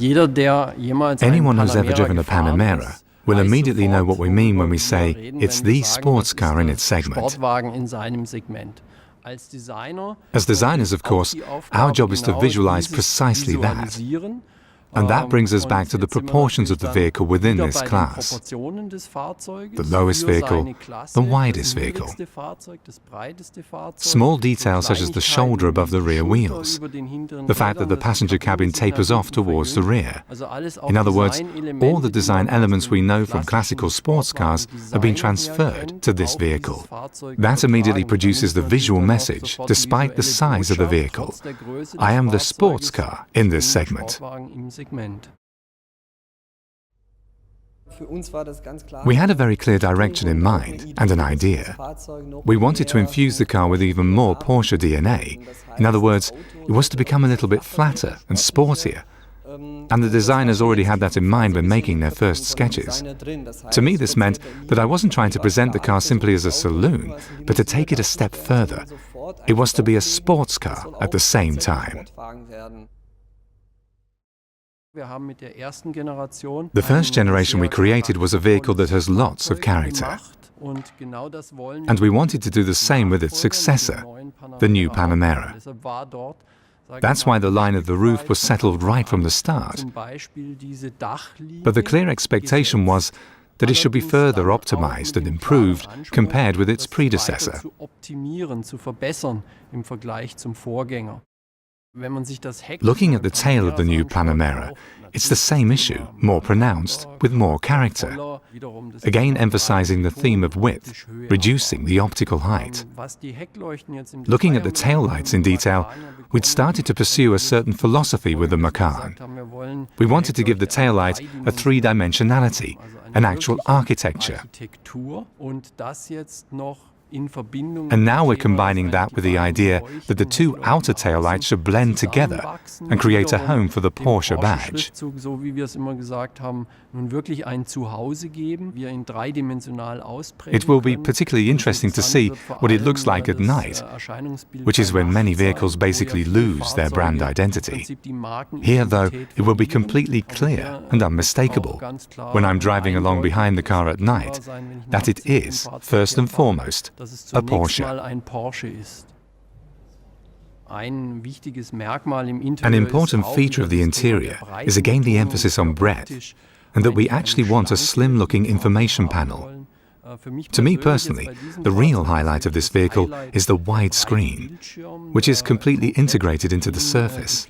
Anyone who's ever driven a Panamera will immediately know what we mean when we say it's the sports car in its segment. As designers, of course, our job is to visualize precisely that. And that brings us back to the proportions of the vehicle within this class. The lowest vehicle, the widest vehicle. Small details such as the shoulder above the rear wheels. The fact that the passenger cabin tapers off towards the rear. In other words, all the design elements we know from classical sports cars have been transferred to this vehicle. That immediately produces the visual message, despite the size of the vehicle. I am the sports car in this segment. We had a very clear direction in mind and an idea. We wanted to infuse the car with even more Porsche DNA. In other words, it was to become a little bit flatter and sportier. And the designers already had that in mind when making their first sketches. To me, this meant that I wasn't trying to present the car simply as a saloon, but to take it a step further. It was to be a sports car at the same time. The first generation we created was a vehicle that has lots of character. And we wanted to do the same with its successor, the new Panamera. That's why the line of the roof was settled right from the start. But the clear expectation was that it should be further optimized and improved compared with its predecessor. Looking at the tail of the new Panamera, it's the same issue, more pronounced, with more character. Again emphasizing the theme of width, reducing the optical height. Looking at the taillights in detail, we'd started to pursue a certain philosophy with the Macan. We wanted to give the taillight a three-dimensionality, an actual architecture. And now we're combining that with the idea that the two outer taillights should blend together and create a home for the Porsche badge. It will be particularly interesting to see what it looks like at night, which is when many vehicles basically lose their brand identity. Here, though, it will be completely clear and unmistakable, when I'm driving along behind the car at night, that it is, first and foremost, a Porsche. An important feature of the interior is again the emphasis on breadth, and that we actually want a slim-looking information panel. To me personally, the real highlight of this vehicle is the wide screen, which is completely integrated into the surface.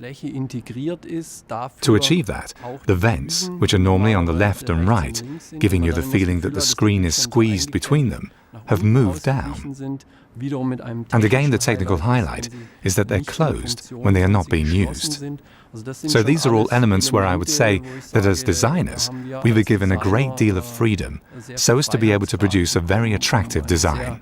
To achieve that, the vents, which are normally on the left and right, giving you the feeling that the screen is squeezed between them, have moved down. And again, the technical highlight is that they're closed when they are not being used. So these are all elements where I would say that as designers, we were given a great deal of freedom so as to be able to produce a very attractive design.